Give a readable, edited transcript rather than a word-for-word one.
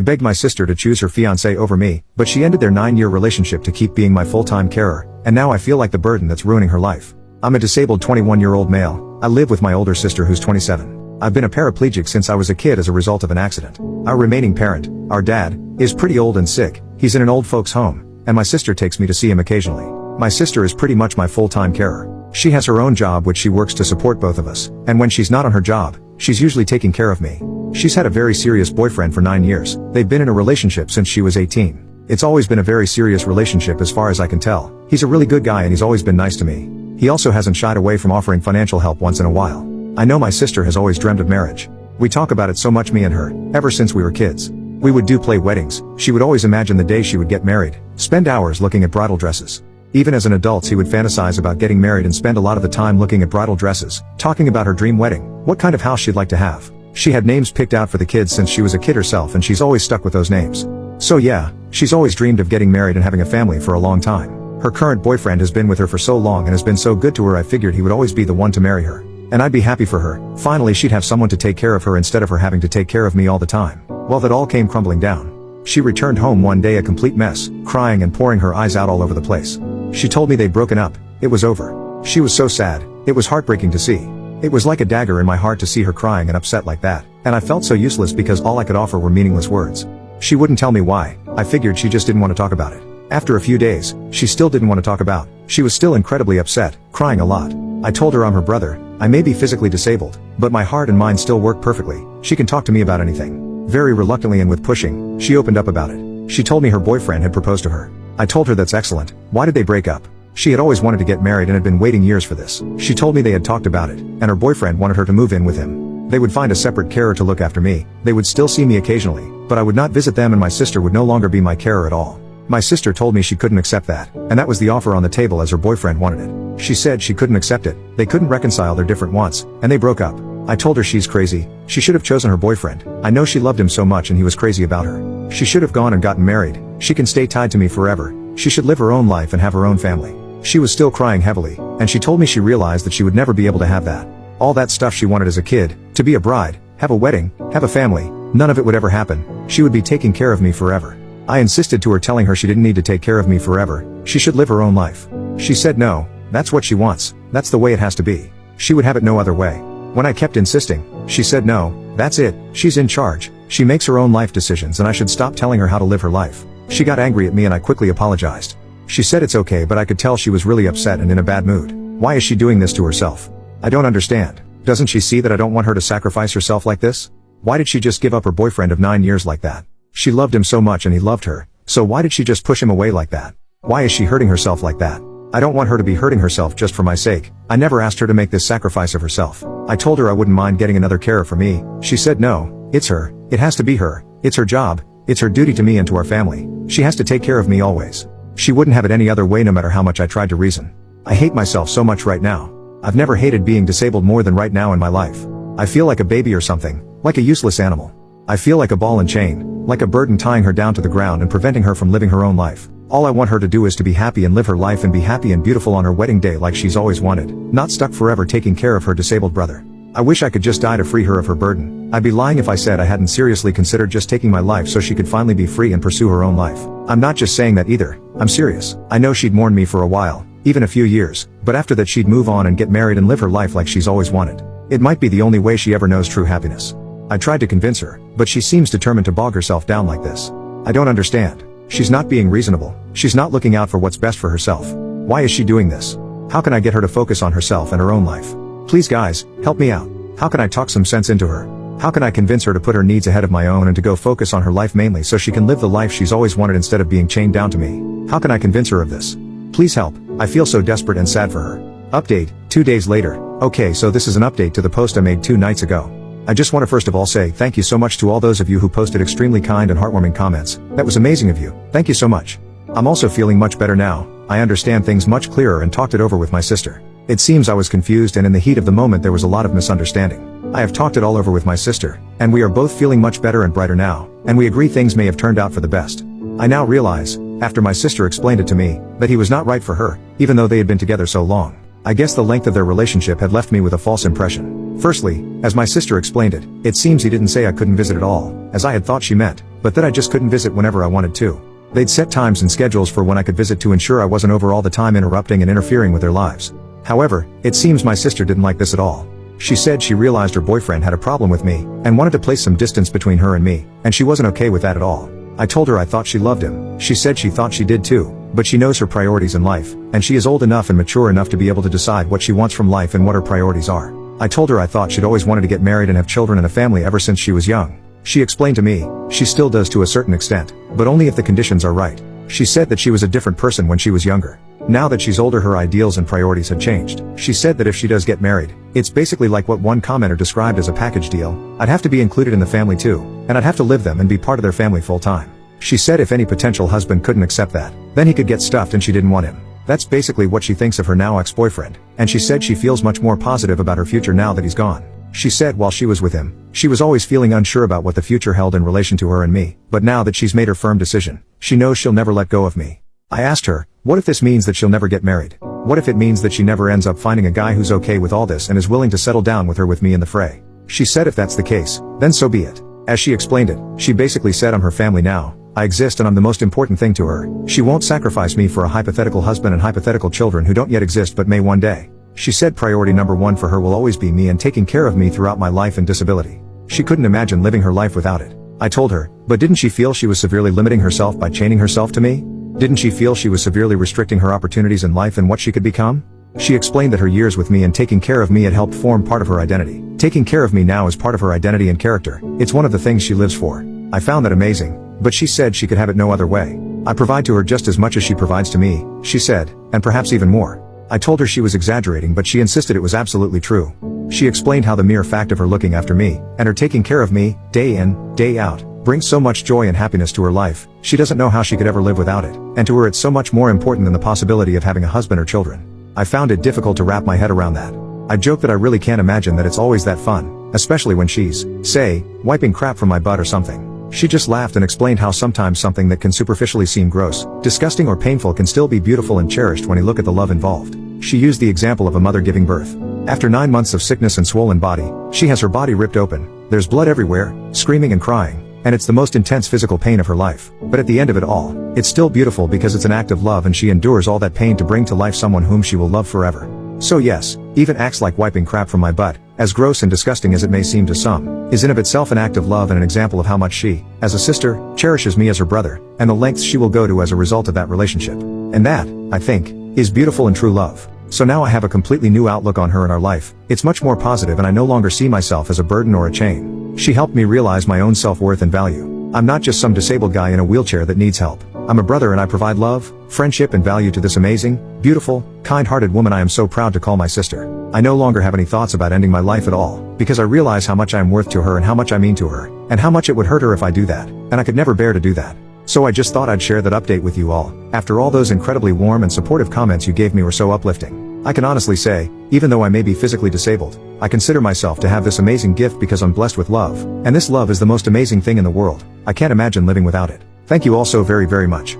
I begged my sister to choose her fiancé over me, but she ended their 9-year relationship to keep being my full-time carer, and now I feel like the burden that's ruining her life. I'm a disabled 21-year-old male. I live with my older sister who's 27. I've been a paraplegic since I was a kid as a result of an accident. Our remaining parent, our dad, is pretty old and sick. He's in an old folks home, and my sister takes me to see him occasionally. My sister is pretty much my full-time carer. She has her own job which she works to support both of us, and when she's not on her job, she's usually taking care of me. She's had a very serious boyfriend for 9 years. They've been in a relationship since she was 18. It's always been a very serious relationship as far as I can tell. He's a really good guy and he's always been nice to me. He also hasn't shied away from offering financial help once in a while. I know my sister has always dreamt of marriage. We talk about it so much, me and her, ever since we were kids. We would do play weddings. She would always imagine the day she would get married, spend hours looking at bridal dresses. Even as an adult he would fantasize about getting married and spend a lot of the time looking at bridal dresses, talking about her dream wedding, what kind of house she'd like to have. She had names picked out for the kids since she was a kid herself and she's always stuck with those names. So yeah, she's always dreamed of getting married and having a family for a long time. Her current boyfriend has been with her for so long and has been so good to her I figured he would always be the one to marry her. And I'd be happy for her. Finally she'd have someone to take care of her instead of her having to take care of me all the time. Well, that all came crumbling down. She returned home one day a complete mess, crying and pouring her eyes out all over the place. She told me they'd broken up. It was over. She was so sad. It was heartbreaking to see. It was like a dagger in my heart to see her crying and upset like that, and I felt so useless because all I could offer were meaningless words. She wouldn't tell me why. I figured she just didn't want to talk about it. After a few days, she still didn't want to talk about. She was still incredibly upset, crying a lot. I told her I'm her brother. I may be physically disabled, but my heart and mind still work perfectly. She can talk to me about anything. Very reluctantly and with pushing, she opened up about it. She told me her boyfriend had proposed to her. I told her that's excellent. Why did they break up? She had always wanted to get married and had been waiting years for this. She told me they had talked about it, and her boyfriend wanted her to move in with him. They would find a separate carer to look after me. They would still see me occasionally, but I would not visit them and my sister would no longer be my carer at all. My sister told me she couldn't accept that, and that was the offer on the table as her boyfriend wanted it. She said she couldn't accept it. They couldn't reconcile their different wants, and they broke up. I told her she's crazy. She should have chosen her boyfriend. I know she loved him so much and he was crazy about her. She should have gone and gotten married. She can stay tied to me forever. She should live her own life and have her own family. She was still crying heavily, and she told me she realized that she would never be able to have that. All that stuff she wanted as a kid, to be a bride, have a wedding, have a family, none of it would ever happen. She would be taking care of me forever. I insisted to her, telling her she didn't need to take care of me forever. She should live her own life. She said no, that's what she wants. That's the way it has to be. She would have it no other way. When I kept insisting, she said no, that's it, she's in charge. She makes her own life decisions and I should stop telling her how to live her life. She got angry at me and I quickly apologized. She said it's okay, but I could tell she was really upset and in a bad mood. Why is she doing this to herself? I don't understand. Doesn't she see that I don't want her to sacrifice herself like this? Why did she just give up her boyfriend of 9 years like that? She loved him so much and he loved her, so why did she just push him away like that? Why is she hurting herself like that? I don't want her to be hurting herself just for my sake. I never asked her to make this sacrifice of herself. I told her I wouldn't mind getting another carer for me. She said no, it's her. It has to be her. It's her job. It's her duty to me and to our family. She has to take care of me always. She wouldn't have it any other way no matter how much I tried to reason. I hate myself so much right now. I've never hated being disabled more than right now in my life. I feel like a baby or something, like a useless animal. I feel like a ball and chain, like a burden tying her down to the ground and preventing her from living her own life. All I want her to do is to be happy and live her life and be happy and beautiful on her wedding day like she's always wanted, not stuck forever taking care of her disabled brother. I wish I could just die to free her of her burden. I'd be lying if I said I hadn't seriously considered just taking my life so she could finally be free and pursue her own life. I'm not just saying that either. I'm serious. I know she'd mourn me for a while, even a few years, but after that she'd move on and get married and live her life like she's always wanted. It might be the only way she ever knows true happiness. I tried to convince her, but she seems determined to bog herself down like this. I don't understand. She's not being reasonable. She's not looking out for what's best for herself. Why is she doing this? How can I get her to focus on herself and her own life? Please guys, help me out. How can I talk some sense into her? How can I convince her to put her needs ahead of my own and to go focus on her life mainly so she can live the life she's always wanted instead of being chained down to me? How can I convince her of this? Please help. I feel so desperate and sad for her. Update, 2 days later. Okay, so this is an update to the post I made 2 nights ago. I just want to first of all say thank you so much to all those of you who posted extremely kind and heartwarming comments. That was amazing of you. Thank you so much. I'm also feeling much better now. I understand things much clearer and talked it over with my sister. It seems I was confused and in the heat of the moment there was a lot of misunderstanding. I have talked it all over with my sister, and we are both feeling much better and brighter now, and we agree things may have turned out for the best. I now realize, after my sister explained it to me, that he was not right for her, even though they had been together so long. I guess the length of their relationship had left me with a false impression. Firstly, as my sister explained it, it seems he didn't say I couldn't visit at all, as I had thought she meant. but that I just couldn't visit whenever I wanted to. They'd set times and schedules for when I could visit to ensure I wasn't over all the time interrupting and interfering with their lives. However, it seems my sister didn't like this at all. She said she realized her boyfriend had a problem with me, and wanted to place some distance between her and me, and she wasn't okay with that at all. I told her I thought she loved him. She said she thought she did too, but she knows her priorities in life, and she is old enough and mature enough to be able to decide what she wants from life and what her priorities are. I told her I thought she'd always wanted to get married and have children and a family ever since she was young. She explained to me, she still does to a certain extent, but only if the conditions are right. She said that she was a different person when she was younger. Now that she's older, her ideals and priorities had changed. She said that if she does get married, it's basically like what one commenter described as a package deal. I'd have to be included in the family too, and I'd have to live them and be part of their family full time. She said if any potential husband couldn't accept that, then he could get stuffed and she didn't want him. That's basically what she thinks of her now ex-boyfriend, and she said she feels much more positive about her future now that he's gone. She said while she was with him, she was always feeling unsure about what the future held in relation to her and me, but now that she's made her firm decision, she knows she'll never let go of me. I asked her, what if this means that she'll never get married? What if it means that she never ends up finding a guy who's okay with all this and is willing to settle down with her with me in the fray? She said if that's the case, then so be it. As she explained it, she basically said I'm her family now, I exist and I'm the most important thing to her. She won't sacrifice me for a hypothetical husband and hypothetical children who don't yet exist but may one day. She said priority number one for her will always be me and taking care of me throughout my life and disability. She couldn't imagine living her life without it. I told her, but didn't she feel she was severely limiting herself by chaining herself to me? Didn't she feel she was severely restricting her opportunities in life and what she could become? She explained that her years with me and taking care of me had helped form part of her identity. Taking care of me now is part of her identity and character. It's one of the things she lives for. I found that amazing, but she said she could have it no other way. I provide to her just as much as she provides to me, she said, and perhaps even more. I told her she was exaggerating, but she insisted it was absolutely true. She explained how the mere fact of her looking after me, and her taking care of me, day in, day out, brings so much joy and happiness to her life, she doesn't know how she could ever live without it, and to her it's so much more important than the possibility of having a husband or children. I found it difficult to wrap my head around that. I joke that I really can't imagine that it's always that fun, especially when she's, say, wiping crap from my butt or something. She just laughed and explained how sometimes something that can superficially seem gross, disgusting or painful can still be beautiful and cherished when you look at the love involved. She used the example of a mother giving birth. After 9 months of sickness and swollen body, she has her body ripped open, there's blood everywhere, screaming and crying, and it's the most intense physical pain of her life. But at the end of it all, it's still beautiful because it's an act of love and she endures all that pain to bring to life someone whom she will love forever. So yes, even acts like wiping crap from my butt, as gross and disgusting as it may seem to some, is in of itself an act of love and an example of how much she, as a sister, cherishes me as her brother, and the lengths she will go to as a result of that relationship. And that, I think, is beautiful and true love. So now I have a completely new outlook on her and our life. It's much more positive and I no longer see myself as a burden or a chain. She helped me realize my own self-worth and value. I'm not just some disabled guy in a wheelchair that needs help. I'm a brother and I provide love, friendship and value to this amazing, beautiful, kind-hearted woman I am so proud to call my sister. I no longer have any thoughts about ending my life at all, because I realize how much I am worth to her and how much I mean to her, and how much it would hurt her if I do that, and I could never bear to do that. So I just thought I'd share that update with you all. After all those incredibly warm and supportive comments you gave me were so uplifting. I can honestly say, even though I may be physically disabled, I consider myself to have this amazing gift because I'm blessed with love, and this love is the most amazing thing in the world. I can't imagine living without it. Thank you all so very, very much.